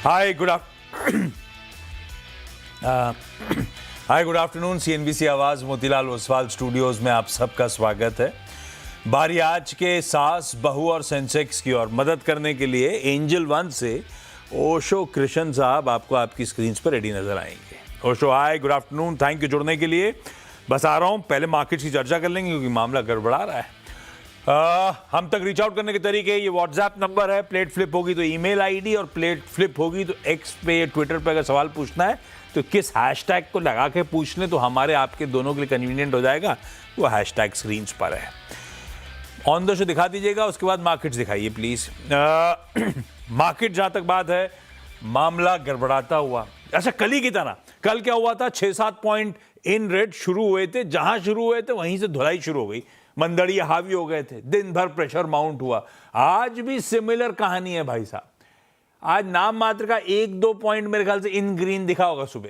हाय good afternoon. CNBC आवाज Motilal Oswal studios में आप सबका स्वागत है। बारी आज के सास बहू और सेंसेक्स की और मदद करने के लिए एंजल वन से ओशो कृष्ण साहब आपको आपकी स्क्रीन पर रेडी नजर आएंगे। ओशो हाय, गुड आफ्टरनून, थैंक यू जुड़ने के लिए। बस आ रहा हूं, पहले मार्केट की चर्चा कर लेंगे क्योंकि मामला गड़बड़ा रहा है। हम तक रीच आउट करने के तरीके, ये व्हाट्सएप नंबर है, प्लेट फ्लिप होगी तो ईमेल आईडी और प्लेट फ्लिप होगी तो एक्स पे, ट्विटर पे अगर सवाल पूछना है तो किस हैशटैग को लगा के पूछ लें तो हमारे आपके दोनों के लिए कन्वीनियंट हो जाएगा। वो हैशटैग स्क्रीन पर है, ऑन द शो दिखा दीजिएगा, उसके बाद मार्केट्स दिखाइए प्लीज। मार्केट जहां तक बात है, मामला गड़बड़ाता हुआ, अच्छा कल ही की तरह। कल क्या हुआ था, 6-7 पॉइंट इन रेट शुरू हुए थे, जहां शुरू हुए थे वहीं से धुलाई शुरू हो गई, मंदड़िया हावी हो गए थे, दिन भर प्रेशर माउंट हुआ। आज भी सिमिलर कहानी है भाई साहब। आज नाम मात्र का 1-2 पॉइंट मेरे ख्याल से इन ग्रीन दिखा होगा, सुबह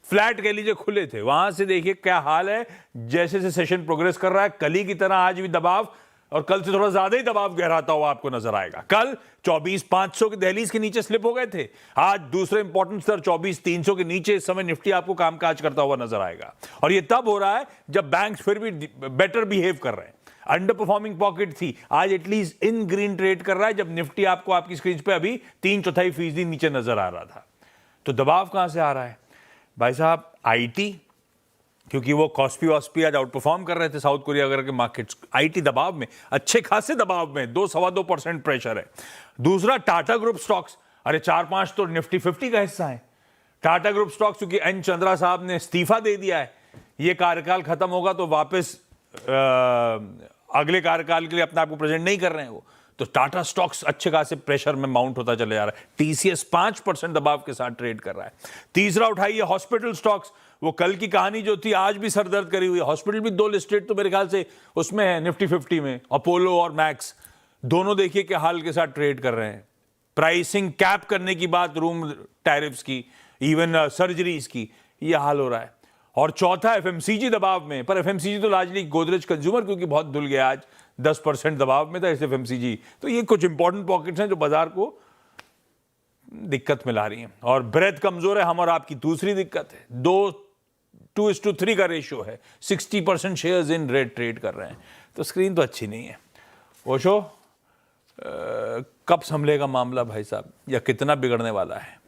फ्लैट कह लीजिए खुले थे, वहां से देखिए क्या हाल है। जैसे जैसे सेशन प्रोग्रेस कर रहा है, कल ही की तरह आज भी दबाव, और कल से थोड़ा ज्यादा ही दबाव गहराता हुआ आपको नजर आएगा। कल 24,500 के दहलीज के नीचे स्लिप हो गए थे, आज दूसरे इंपॉर्टेंट स्तर 24,300 के नीचे इस समय निफ्टी आपको कामकाज करता हुआ नजर आएगा। और ये तब हो रहा है जब बैंक्स फिर भी बेटर बिहेव कर रहे हैं। अंडर परफॉर्मिंग पॉकेट थी, आज एटलीस्ट इन ग्रीन ट्रेड कर रहा है, जब निफ्टी आपको आपकी स्क्रीन पे अभी 3/4% नीचे नजर आ रहा था। तो दबाव कहां से आ रहा है भाई साहब? आईटी, क्योंकि वो कॉस्पी वॉस्पी आज आउट परफॉर्म कर रहे थे साउथ कोरिया वगैरह के मार्केट्स। आईटी दबाव में, अच्छे खासे दबाव में, 2-2.25% प्रेशर है। दूसरा टाटा ग्रुप स्टॉक्स, अरे 4-5 तो निफ्टी 50 का हिस्सा है। टाटा ग्रुप स्टॉक्स, क्योंकि एन चंद्रा साहब ने इस्तीफा दे दिया है, ये कार्यकाल खत्म होगा तो वापस अगले कार्यकाल के लिए अपने आप को प्रेजेंट नहीं कर रहे हैं वो, तो टाटा स्टॉक्स अच्छे खासे प्रेशर में माउंट होता चले जा रहा है। टीसीएस 5% दबाव के साथ ट्रेड कर रहा है। तीसरा उठाइए हॉस्पिटल स्टॉक्स, वो कल की कहानी जो थी आज भी सरदर्द करी हुई है। हॉस्पिटल भी 2 लिस्टेड तो मेरे ख्याल से उसमें है निफ्टी 50 में, अपोलो और मैक्स, दोनों देखिए क्या हाल के साथ ट्रेड कर रहे हैं। प्राइसिंग कैप करने की बात, रूम टैरिफ्स की, इवन सर्जरीज की, ये हाल हो रहा है। और चौथा एफएमसीजी दबाव में, पर एफएमसीजी तो लार्जली गोदरेज कंज्यूमर क्योंकि बहुत धुल गया, आज 10% दबाव में था इस एफएमसीजी। तो ये कुछ इंपॉर्टेंट पॉकेट्स हैं जो बाजार को दिक्कत में ला रही हैं। और ब्रेथ कमजोर है, हम और आपकी दूसरी दिक्कत है, 2:3 का रेशियो है, 60% शेयर्स इन रेड ट्रेड कर रहे हैं, तो स्क्रीन तो अच्छी नहीं है। ओशो, कब संभलेगा मामला भाई साहब, या कितना बिगड़ने वाला है?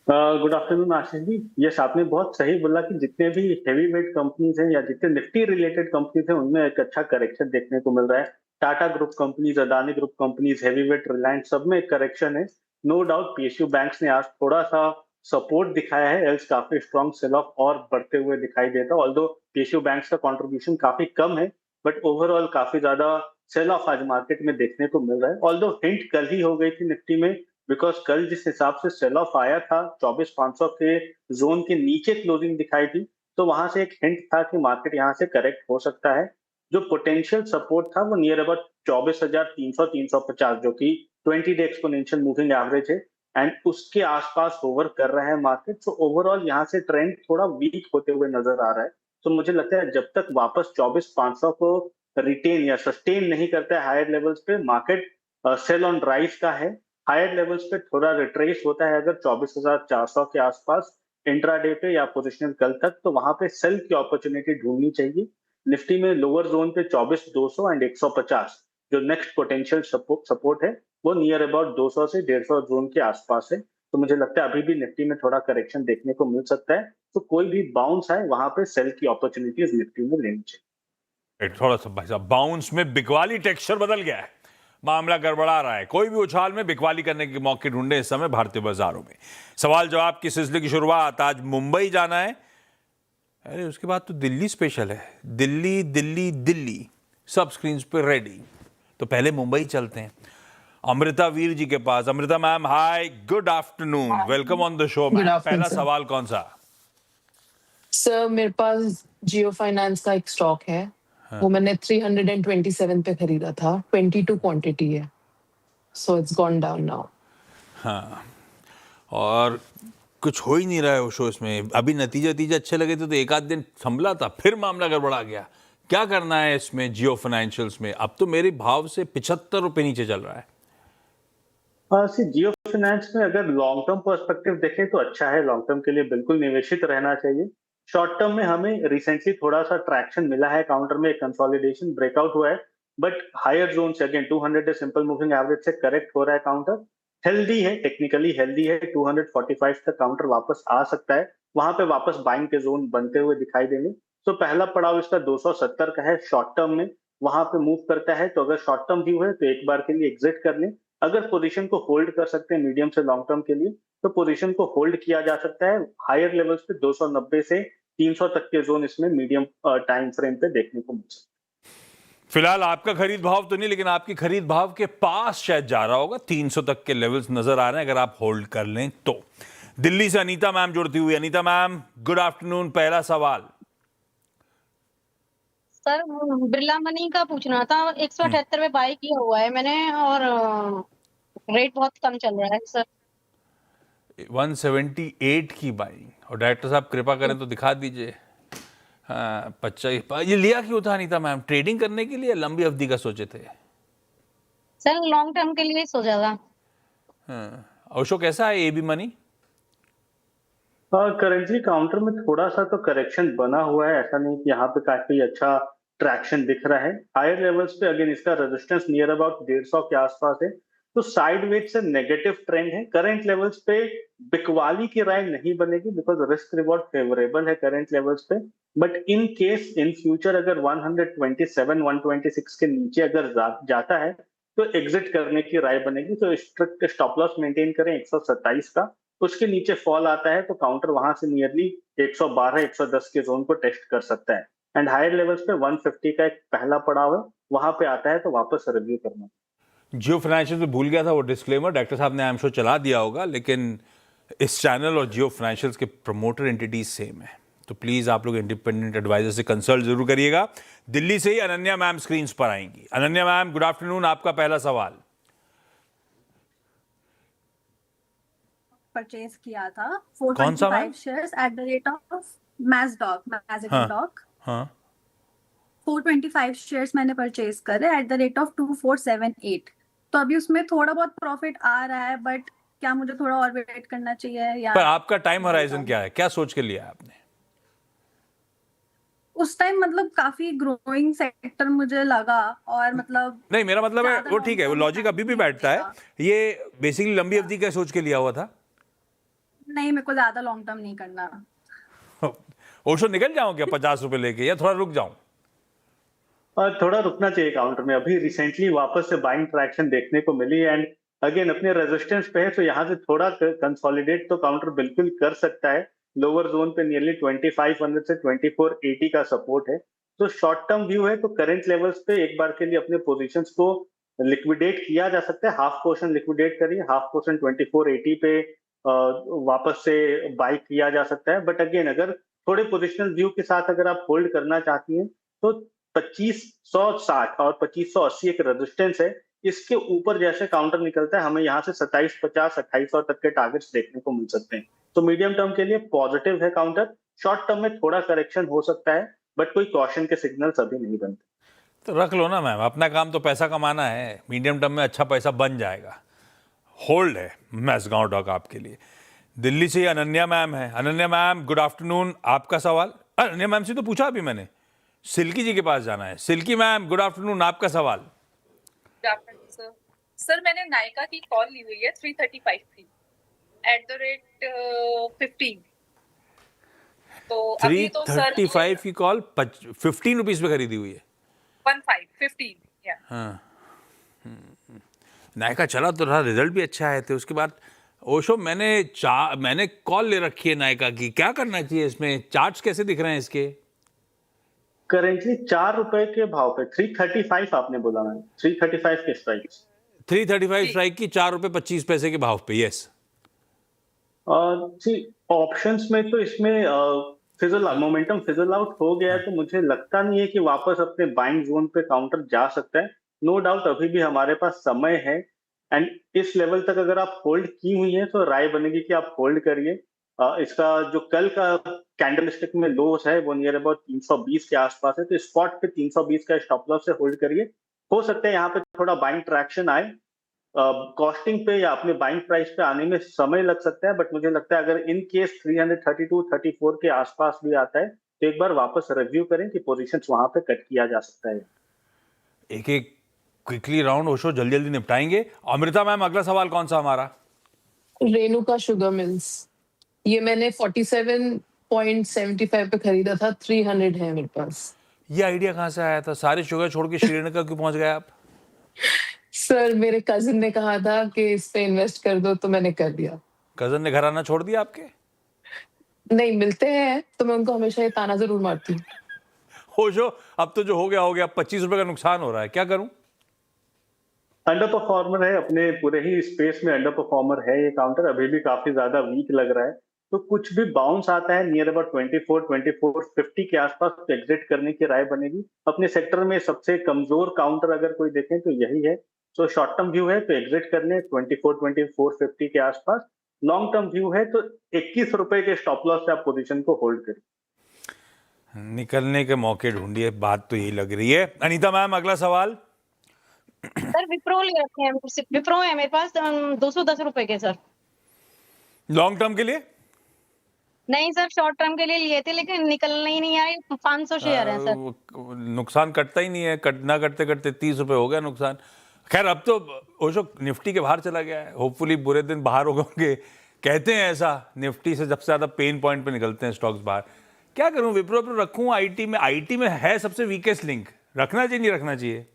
Good afternoon Ashish ji. Yes, आपने बहुत सही बोला कि जितने भी हेवी वेट कंपनीज हैं या जितने निफ्टी रिलेटेड कंपनीज हैं उनमें एक अच्छा करेक्शन देखने को मिल रहा है। Tata group companies, Adani group companies, heavy weight, Reliance, सब में एक करेक्शन है। नो डाउट पीएसयू बैंक्स ने आज थोड़ा सा सपोर्ट दिखाया है, एल्स काफी स्ट्रॉन्ग सेल ऑफ और बढ़ते हुए दिखाई देता है। ऑल्दो पीएसयू बैंक्स का कॉन्ट्रीब्यूशन काफी कम है, बट ओवरऑल काफी ज्यादा सेल ऑफ आज मार्केट में देखने को मिल रहा है। ऑल्दो हिंट कल ही हो गई थी निफ्टी में, बिकॉज कल जिस हिसाब से सेल ऑफ आया था, 24,500 के जोन के नीचे क्लोजिंग दिखाई थी, तो वहां से एक हिंट था कि मार्केट यहां से करेक्ट हो सकता है। जो पोटेंशियल सपोर्ट था वो नियर अबाउट 24,300-350, जो कि 20 डे एक्सपोनेंशियल मूविंग एवरेज है, एंड उसके आसपास होवर कर रहा है मार्केट। तो ओवरऑल यहाँ से ट्रेंड थोड़ा वीक होते हुए नजर आ रहा है। तो मुझे लगता है जब तक वापस 24,500 को रिटेन या सस्टेन नहीं करता है हायर लेवल्स पे, मार्केट सेल ऑन राइज का है। हायर लेवल्स पे थोड़ा रिट्रेस होता है अगर 24,400 के आसपास इंट्राडे पे या पोजिशनल कल तक, तो वहां पे सेल की अपॉर्चुनिटी ढूंढनी चाहिए। निफ्टी में लोअर जोन पे 24,200 एंड 150 जो नेक्स्ट पोटेंशियल सपोर्ट है, वो नियर अबाउट 200 से 150 जोन के आसपास है। तो मुझे लगता है अभी भी निफ्टी में थोड़ा करेक्शन देखने को मिल सकता है। तो कोई भी बाउंस आए वहां पे सेल की अपॉर्चुनिटीज निफ्टी में लेनी चाहिए। थोड़ा सा भाई साहब बाउंस में बिकवाली टेक्सचर बदल गया है, मामला गड़बड़ा रहा है। कोई भी उछाल में बिकवाली करने के मौके ढूंढे इस समय भारतीय बाजारों में। सवाल जवाब की सिलसिले की शुरुआत, आज मुंबई जाना है, अरे उसके बाद तो दिल्ली स्पेशल है, दिल्ली दिल्ली दिल्ली, सब स्क्रीन पे रेडी। तो पहले मुंबई चलते हैं, अमृता वीर जी के पास। Amrita ma'am, hi, good afternoon, welcome on the show ma'am. पहला सवाल कौन सा? सर मेरे पास जियो फाइनेंस का एक स्टॉक है, वो मैंने 327 पे खरीदा था, 22 क्वांटिटी है, so it's gone down now. हाँ, और कुछ हो ही नहीं रहा है वो शो इसमें। अभी नतीजे अच्छे लगे थे तो एक आध दिन संभला था, फिर मामला गड़बड़ा गया। क्या करना है इसमें जियो फाइनेंशियल्स में? अब तो मेरे भाव से 75 रुपए नीचे चल रहा है। सी जियो फाइनेंस में अगर लॉन्ग टर्म पर्सपेक्टिव देखें तो अच्छा है, लॉन्ग टर्म के लिए बिल्कुल निवेशित रहना चाहिए। शॉर्ट टर्म में हमें रिसेंटली थोड़ा सा ट्रैक्शन मिला है, काउंटर में कंसोलिडेशन ब्रेकआउट हुआ है, बट हायर जोन से again 200 day simple moving average से करेक्ट हो रहा है काउंटर। हेल्दी है, टेक्निकली हेल्दी है, 245 तक काउंटर वापस आ सकता है, वहां पे वापस बाइंग के जोन बनते हुए दिखाई देंगे। तो पहला पड़ाव इसका 270 का है शॉर्ट टर्म में, वहां पे मूव करता है तो अगर शॉर्ट टर्म व्यू है तो एक बार के लिए एग्जिट कर लें। अगर पोजीशन को होल्ड कर सकते हैं मीडियम से लॉन्ग टर्म के लिए तो पोजीशन को होल्ड किया जा सकता है। हायर लेवल्स पे 290 से 300 तक के जोन इसमें मीडियम टाइम फ्रेम पे देखने को मिल सकते हैं। फिलहाल आपका खरीद भाव तो नहीं, लेकिन आपकी खरीद भाव के पास शायद जा रहा होगा, 300 तक के लेवल्स नजर आ रहे हैं अगर आप होल्ड कर लें तो। दिल्ली से अनीता मैम जुड़ती हुई। Anita ma'am, good afternoon. पहला सवाल। सर बिरला मनी का पूछना था, 178 में बाय किया हुआ है मैंने और रेट बहुत कम चल रहा है सर। 178 की बाइंग, और डायरेक्टर साहब कृपा करें तो दिखा दीजिए। हाँ, 25। ये लिया क्यों था अनीता मैम? ट्रेडिंग करने के लिए, लंबी अवधि का सोचे थे? सर लॉन्ग टर्म के लिए सोचा था। हाँ। ओशो कैसा है एबी मनी? करेंटली काउंटर में थोड़ा सा तो करेक्शन बना हुआ है, ऐसा नहीं कि यहाँ पे काफी अच्छा ट्रैक्शन दिख रहा है। हायर लेवल्स पे अगेन इसका रेजिस्टेंस नियर अबाउट 150 के आसपास है, तो साइडवेज से नेगेटिव ट्रेंड है। करंट लेवल्स पे बिकवाली की राय नहीं बनेगी बिकॉज रिस्क रिवॉर्ड फेवरेबल है करंट लेवल्स पे, but in case in future अगर 127 126 के नीचे अगर जाता है तो एग्जिट करने की राय बनेगी। तो स्ट्रिक्ट स्टॉप लॉस मेंटेन करें 127 का, उसके नीचे फॉल आता है तो काउंटर वहां से नियरली 112 110 के जोन को टेस्ट कर सकता है। एंड हायर लेवल्स पे 150 का एक पहला पड़ाव है, वहां पे आता है तो वापस रिव्यू करना। जियो फाइनेंशियल में भूल गया था वो डिस्क्लेमर, डॉक्टर साहब ने आई एम श्योर चला दिया होगा, लेकिन इस चैनल और जियो फाइनेंशियल के प्रमोटर एंटिटीज सेम है, तो प्लीज आप लोग इंडिपेंडेंट एडवाइजर से कंसल्ट जरूर करिएगा। दिल्ली से ही अनन्या मैम स्क्रीन पर आएंगी। Ananya ma'am, good afternoon. आपका पहला सवाल। परचेज किया था कौन सा ma'am? 425 shares at the rate of magic हाँ। 425 शेयर्स मैंने परचेज करे एट द रेट ऑफ 2478। तो अभी उसमें थोड़ा बहुत प्रॉफिट आ रहा है, बट क्या मुझे थोड़ा और वेट करना चाहिए या? पर आपका टाइम होराइजन क्या है? क्या सोच के लिया आपने? उस टाइम मतलब काफी ग्रोइंग सेक्टर मुझे लगा, और मतलब नहीं, मेरा मतलब है ज्यादा वो ठीक है, वो long term लॉजिक अभी भी नहीं बैठता है। चलेगा। ये बेसिकली लंबी अवधि का सोच के लिया हुआ था। नहीं, मेरे को ज्यादा लॉन्ग टर्म नहीं करना। ओशो निकल जाऊं क्या 50 रुपए लेके, या थोड़ा रुक जाऊं? और थोड़ा रुकना चाहिए काउंटर में, अभी रिसेंटली वापस से बाइंग ट्रैक्शन देखने को मिली एंड अगेन अपने रेजिस्टेंस पे है, तो यहाँ से थोड़ा कंसोलिडेट तो काउंटर बिल्कुल कर सकता है। लोअर जोन पे नियरली 2500 से 2480 का सपोर्ट है। तो शॉर्ट टर्म व्यू है तो करंट लेवल्स पे एक बार के लिए अपने पोजीशंस को लिक्विडेट किया जा सकता है। हाफ पोर्शन लिक्विडेट करिए, हाफ पोर्शन 2480 पे वापस से बाई किया जा सकता है। बट अगेन अगर थोड़े पोजिशनल व्यू के साथ अगर आप होल्ड करना चाहती हैं तो 2560 और 2580 एक रेजिस्टेंस है, इसके ऊपर जैसे काउंटर निकलता है हमें यहाँ से 2750 2800 तक के टारगेट्स देखने को मिल सकते हैं। तो मीडियम टर्म के लिए पॉजिटिव है काउंटर। शॉर्ट टर्म में थोड़ा करेक्शन हो सकता है, बट कोई कॉशन के सिग्नल्स अभी नहीं बनते। तो रख लो ना मैम, अपना काम तो पैसा कमाना है। मीडियम टर्म में अच्छा पैसा बन जाएगा। होल्ड है मैसगांव डॉक आपके लिए। दिल्ली से अनन्या मैम है। Ananya ma'am, good afternoon. आपका सवाल? अनन्या मैम से तो पूछा अभी मैंने, सिल्की जी के पास जाना है। Silky ma'am, good afternoon. आपका सवाल? Good afternoon sir. सर मैंने नायका की कॉल ली हुई है 335 की एट द रेट 15। तो अभी तो सर 335 की कॉल 15 रुपीज पे खरीदी हुई है। 15 या हाँ। नायका चला तो रहा, रिजल्ट भी अच्छा आए थे। उसके बाद ओशो मैंने कॉल ले रखी है नायका की, क्या करना चाहिए इसमें? चार्ट्स कैसे दिख रहे हैं इसके? करेंटली 4 रुपए के भाव पे 335 आपने बोला मैम, 335 के स्ट्राइक। 335 स्ट्राइक की 4 रुपए 25 पैसे के भाव पे। यस। जी, ऑप्शंस में तो इसमें मोमेंटम फिजल आउट हो गया है, तो मुझे लगता नहीं है कि वापस अपने बाइंग जोन पे काउंटर जा सकता है। नो डाउट अभी भी हमारे पास समय है एंड इस लेवल तक अगर आप होल्ड की हुई है तो राय बनेगी कि आप होल्ड करिए। इसका जो कल का कैंडलस्टिक में लोस है वो नियर अबाउट 320 के आसपास है, तो स्पॉट पे 320 का स्टॉप लॉस से होल्ड करिए। हो सकता है यहाँ पे थोड़ा बाइंग ट्रैक्शन आए कॉस्टिंग पे या अपने बाइंग प्राइस पे आने में समय लग सकता है, बट मुझे लगता है अगर इन केस 332-34 के आसपास भी आता है तो एक बार वापस रिव्यू करें कि पोजीशंस वहां पे कट किया जा सकता है। एक एक क्विकली राउंड ओशो जल्दी जल्दी निपटाएंगे। अमृता मैम, अगला सवाल कौन सा हमारा? रेणुका शुगर मिल्स, ये मैंने 47.75 पे खरीदा था, 300 है मेरे पास। ये आइडिया कहाँ से आया था? सारे शुगर छोड़ के श्रीलंका क्यों पहुंच गए आप? सर मेरे कजिन ने कहा था कि इस पे इन्वेस्ट कर दो, तो मैंने कर दिया। कजन ने घर आना छोड़ दिया आपके? नहीं मिलते हैं तो मैं उनको हमेशा ये ताना जरूर मारती हूँ। ओशो, अब तो जो हो गया, 25 रुपए का नुकसान हो रहा है, क्या करूं? अंडर परफॉर्मर है, अपने पूरे ही स्पेस में अंडर परफॉर्मर है ये काउंटर, अभी भी काफी ज्यादा वीक लग रहा है। तो कुछ भी बाउंस आता है नियर अबाउट 24-24.50 के आसपास तो एग्जिट करने की राय बनेगी। अपने सेक्टर में सबसे कमजोर काउंटर अगर कोई देखें तो यही है। सो शॉर्ट टर्म व्यू है तो एग्जिट करने 24-24.50 के आसपास। लॉन्ग टर्म व्यू है तो 21 रुपए के स्टॉप लॉस से आप पोजीशन को होल्ड करें। निकलने के मौके ढूंढिए, बात तो यही लग रही है। अनीता मैम, अगला सवाल। सर विप्रो ले रखे हैं, विप्रो है मेरे पास 210 रुपए के सर। लॉन्ग टर्म के लिए? नहीं सर, शॉर्ट टर्म के लिए लिए थे लेकिन निकलने ही नहीं आए। 500 शेयर है सर। नुकसान कटता ही नहीं है, ना करते करते 30 रुपए हो गया नुकसान। खैर अब तो ओशो निफ्टी के बाहर चला गया है, होपफुली बुरे दिन बाहर हो गए। कहते हैं ऐसा, निफ्टी से सबसे ज्यादा पेन पॉइंट पे निकलते हैं स्टॉक्स बाहर। क्या करूं, विप्रो पे रखूं? आईटी में है सबसे वीकेस्ट लिंक, रखना चाहिए नहीं रखना चाहिए?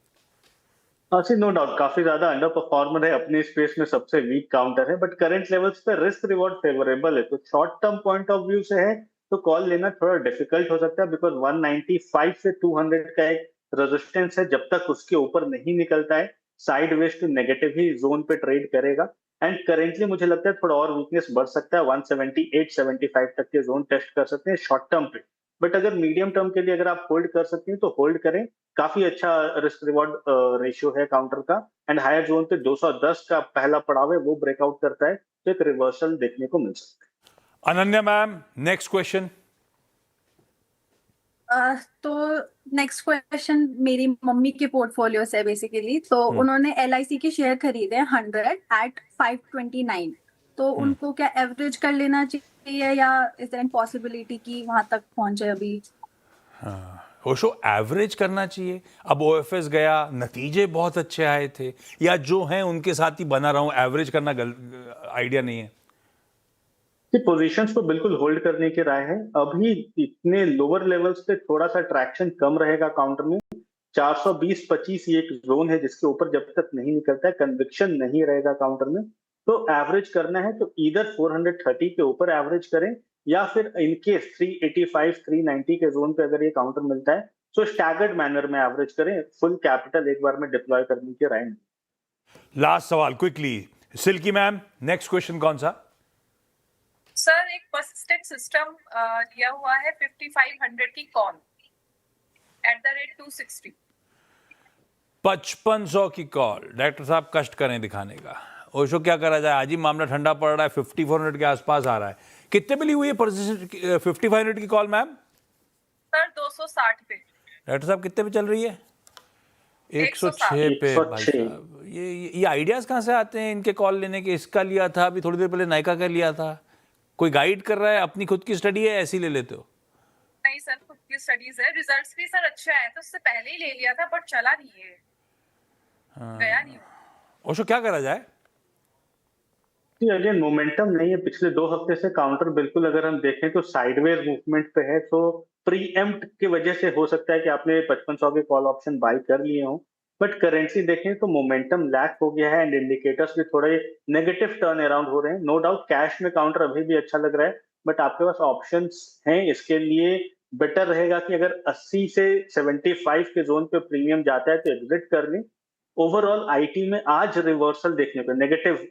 नो डाउट काफी ज्यादा अंडर परफॉर्मर है, अपने स्पेस में सबसे वीक काउंटर है, बट करंट लेवल्स पे रिस्क रिवॉर्ड फेवरेबल है। तो short term point of view से है तो कॉल लेना थोड़ा डिफिकल्ट हो सकता है, बिकॉज 195 से 200 का एक रेजिस्टेंस है, जब तक उसके ऊपर नहीं निकलता है साइडवेज टू नेगेटिव ही जोन पे ट्रेड करेगा। एंड करेंटली मुझे लगता है थोड़ा और वीकनेस बढ़ सकता है, 178-75 तक के जोन टेस्ट कर सकते हैं शॉर्ट टर्म पे। बट अगर मीडियम टर्म के लिए अगर आप होल्ड कर सकते हैं तो होल्ड करें, काफी अच्छा रिस्क रिवॉर्ड रेशियो है काउंटर का। एंड हायर जोन पे 210 का पहला पड़ाव है, वो ब्रेकआउट करता है तो एक रिवर्सल देखने को मिल सकता है। Ananya ma'am, next question. तो नेक्स्ट क्वेश्चन मेरी मम्मी के पोर्टफोलियो से बेसिकली। तो उन्होंने LIC के शेयर खरीदे 100 एट 529। तो उनको क्या एवरेज कर लेना चाहिए या इज देयर एनी पॉसिबिलिटी कि वहां तक पहुंचे अभी? ओशो, एवरेज करना चाहिए। अब OFS गया, नतीजे बहुत अच्छे आए थे, या जो हैं उनके साथ ही बना रहा हूं, एवरेज करना आइडिया नहीं है। पोजीशंस को बिल्कुल होल्ड करने की राय है। अभी इतने लोअर लेवल्स पे थोड़ा सा ट्रैक्शन कम रहेगा काउंटर में। 420-25 ये एक जोन है जिसके ऊपर जब तक नहीं निकलता है कन्विक्शन नहीं रहेगा काउंटर में। तो एवरेज करना है तो इधर 430 के ऊपर एवरेज करें, या फिर इनकेस 385-390 के जोन पे अगर ये काउंटर मिलता है तो स्टैगर्ड मैनर में एवरेज करें, फुल कैपिटल एक बार में डिप्लॉय करने की राय नहीं। लास्ट सवाल quickly, Silky ma'am, next question कौन सा? सर एक पर्सिस्टेंट सिस्टम लिया हुआ है 5500 की कॉल एट द रेट 260। 5500 की कॉल। डॉक्टर साहब कष्ट करें दिखाने का। ओशो, क्या करा जाए, आज ही मामला ठंडा पड़ रहा है, 5400 के आसपास आ रहा है। कितने पे ली हुई है पर्सिस्टेंट 5500 की कॉल मैम? सर 260 पे। डॉक्टर साहब कितने पे चल रही है? 106 पे। भाई साहब, ये आइडियाज कहाँ से आते हैं इनके कॉल लेने के? इसका लिया था अभी थोड़ी देर पहले, नायका का लिया था। कोई गाइड कर रहा है, अपनी खुद की स्टडी है, ऐसी ले लेते हो? नहीं सर, खुद की स्टडीज है, रिजल्ट्स भी सर अच्छे आए तो उससे पहले ही ले लिया था, बट चला नहीं है। गया नहीं। ओशो, क्या करा जाए? अगेन मोमेंटम नहीं है, पिछले 2 हफ्ते से काउंटर बिल्कुल अगर हम देखें तो साइडवेज मूवमेंट पे है। तो प्रीएम्प्ट की वजह से हो सकता है कि आपने 5500 के कॉल ऑप्शन बाय कर लिए हों, बट करेंटली देखें तो मोमेंटम लैक हो गया है एंड इंडिकेटर्स भी थोड़े नेगेटिव टर्न अराउंड हो रहे हैं। नो डाउट कैश में काउंटर अभी भी अच्छा लग रहा है, बट आपके पास ऑप्शंस हैं। इसके लिए बेटर रहेगा कि अगर 80 से 75 के जोन पे प्रीमियम जाता है तो एग्जिट कर लें। ओवरऑल आईटी में आज रिवर्सल देखने को, नेगेटिव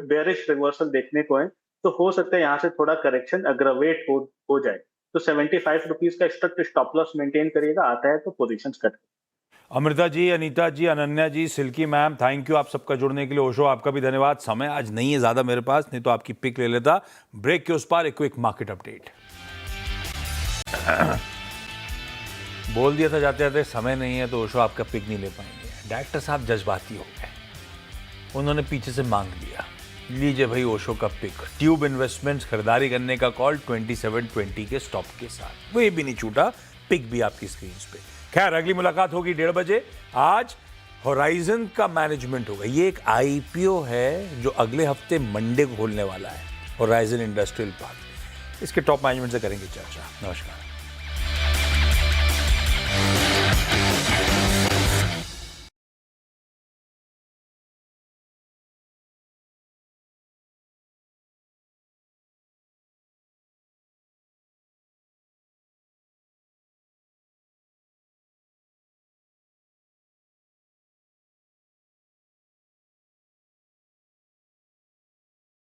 बेरिश रिवर्सल देखने को है, तो हो सकता है यहाँ से थोड़ा करेक्शन अग्रवेट हो जाए। तो 75 रुपीज का स्ट्रिक्ट स्टॉप लॉस मेंटेन करिएगा, आता है तो positions cut. Amrita ji, Anita ji, Ananya ji, Silky ma'am, thank you आप सबका जुड़ने के लिए। ओशो, आपका भी धन्यवाद। समय आज नहीं है ज़्यादा मेरे पास, नहीं तो आपकी पिक ले लेता। ब्रेक के उस पार एक क्विक मार्केट अपडेट। बोल दिया था जाते जाते समय नहीं है, तो ओशो आपका पिक नहीं ले पाएंगे। डायरेक्टर साहब जज्बाती हो गए। उन्होंने पीछे से मांग लिया, लीजिए भाई ओशो का पिक, ट्यूब इन्वेस्टमेंट्स खरीदारी करने का कॉल 2720 के स्टॉप के साथ। वो ये भी नहीं छूटा, पिक भी आपकी स्क्रीन पे। खैर, अगली मुलाकात होगी 1:30 बजे। आज होराइजन का मैनेजमेंट होगा। ये एक आईपीओ है जो अगले हफ्ते मंडे को खोलने वाला है, होराइजन इंडस्ट्रियल पार्क। इसके टॉप मैनेजमेंट से करेंगे चर्चा। नमस्कार।